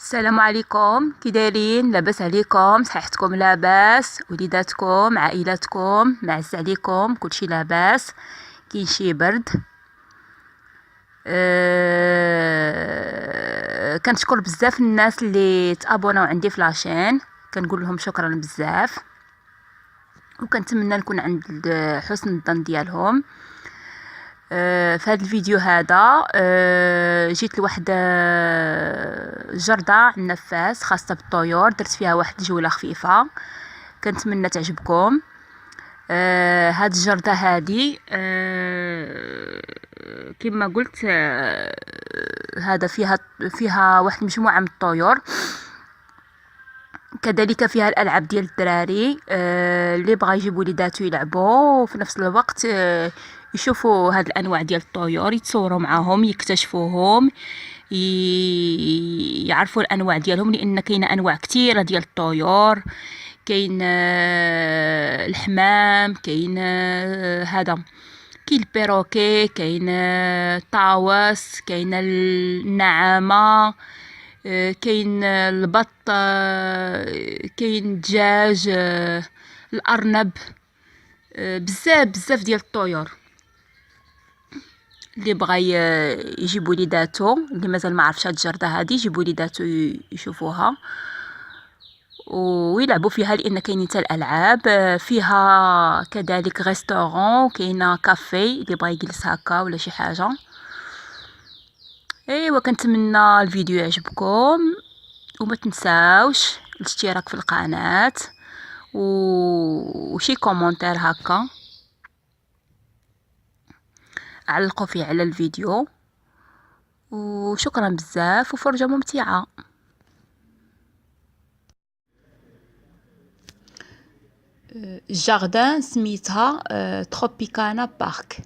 السلام عليكم، كي دايرين؟ لاباس عليكم؟ صحتكم لاباس؟ وليداتكم، عائلاتكم، معز عليكم؟ كلشي لاباس؟ كاين شي برد؟ كنشكر بزاف الناس اللي تابوناو عندي في لاشين، كنقول لهم شكرا بزاف، وكنتمنى نكون عند حسن الظن ديالهم. في هذا الفيديو هذا جيت لواحد جردة عندنا في فاس خاصة بالطيور، درت فيها واحد الجولة خفيفة، كنتمنى تعجبكم. هاد الجردة هادي كما قلت هذا فيها واحد المجموعة من الطيور، كذلك فيها الالعاب ديال الدراري اللي بغا يجيب وليداتو يلعبوا، وفي نفس الوقت يشوفوا هاد الانواع ديال الطيور، يتصوروا معاهم، يكتشفوهم، يعرفوا الانواع ديالهم، لان كاينه انواع كثيره ديال الطيور. كاين الحمام، كاين هذا، كاين البيروكي، كاين الطاووس، كاين النعامه، كاين البط، كاين الدجاج، الارنب، بزاف بزاف ديال الطيور. اللي بغى يجيب وليداتو، اللي مازال ما عرفش هاد الجرده هادي، يجيب وليداتو يشوفوها ويلعبوا فيها، لان كاينين حتى الالعاب فيها، كذلك ريستورون، كاينه كافي اللي بغى يجلس هكا ولا شي حاجه. ايوا كنتمنى الفيديو يعجبكم، وما تنساوش الاشتراك في القناه وشي كومونتير هكا علقوا فيه على الفيديو، وشكرا بزاف وفرجة ممتعة. الجاردن سميتها تروبيكانا بارك.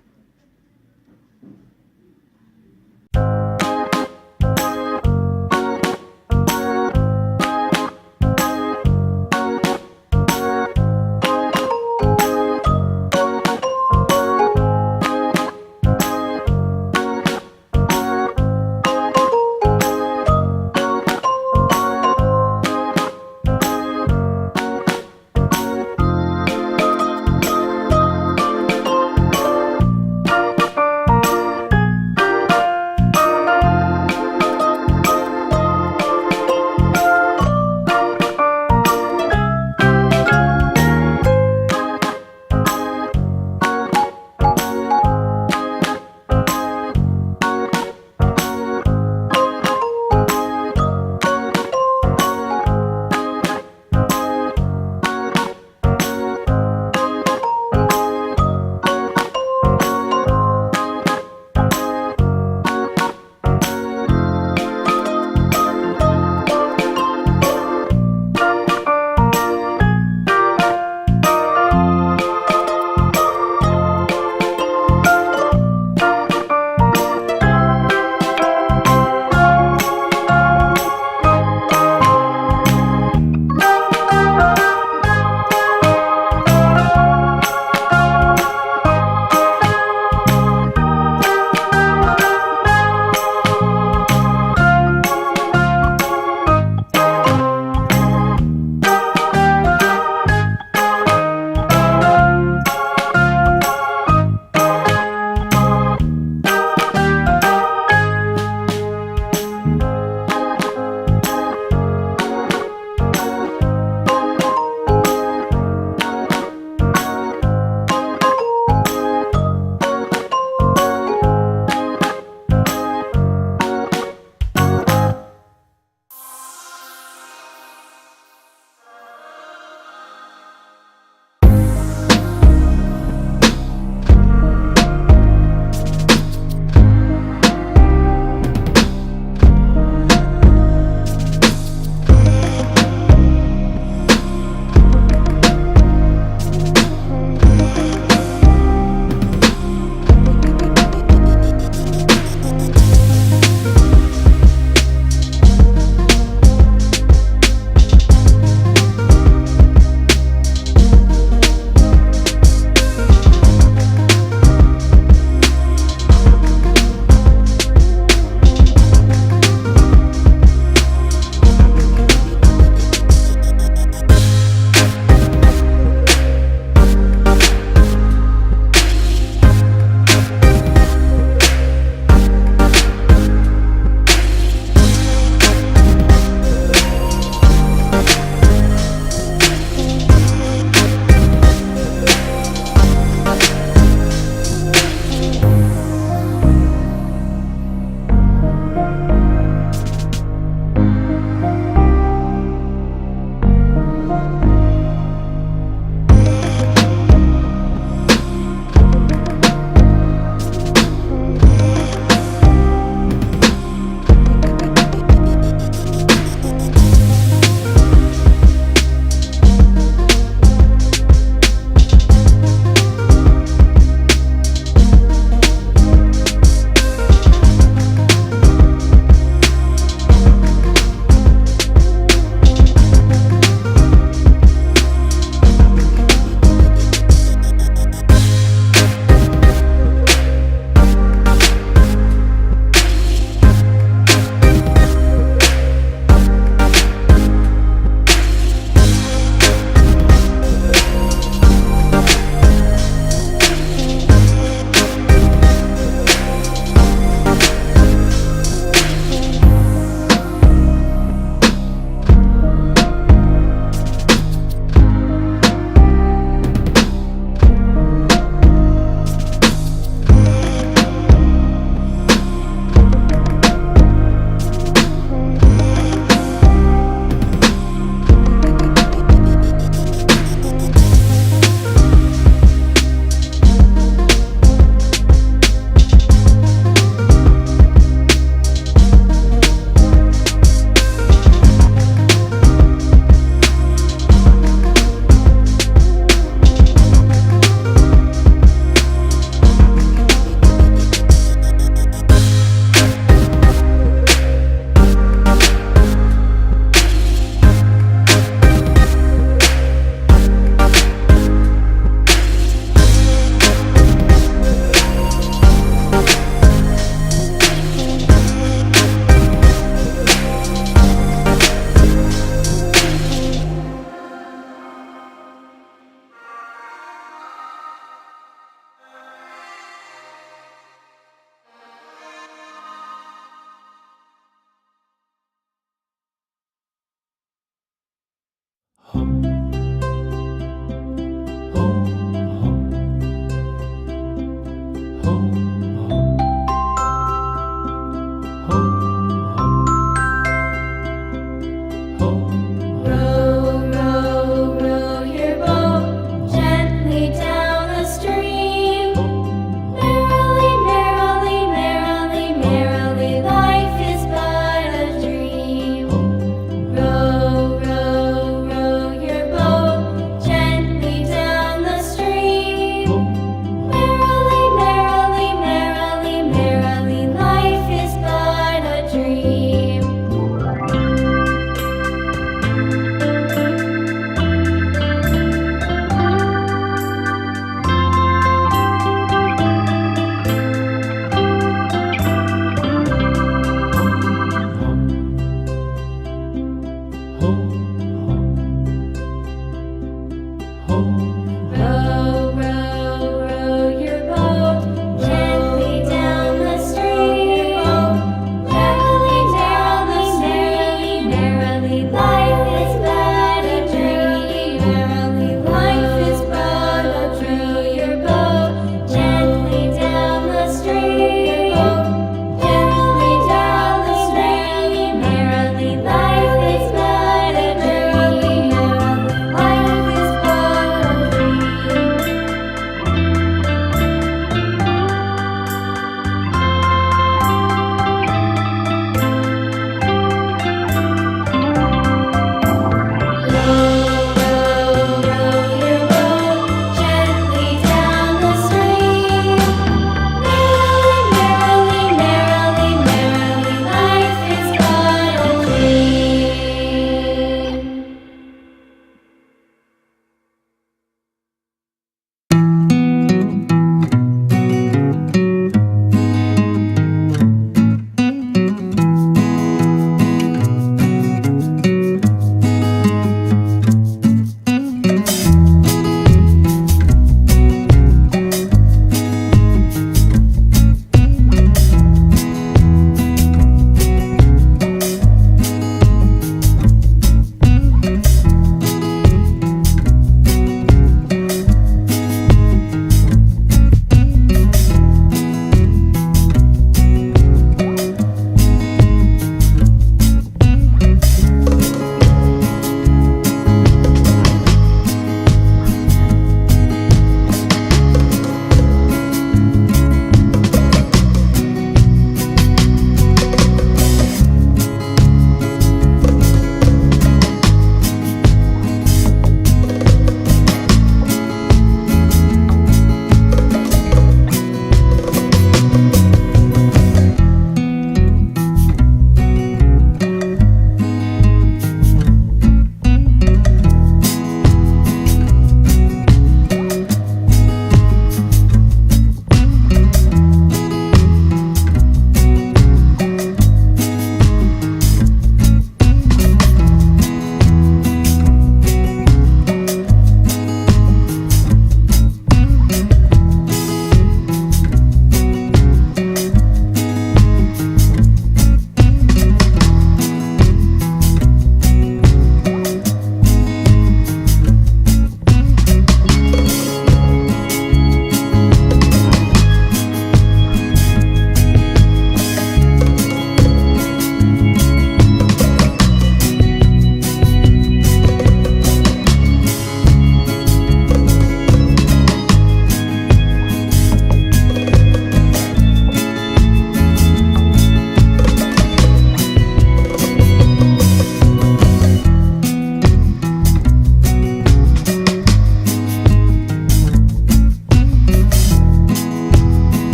hop.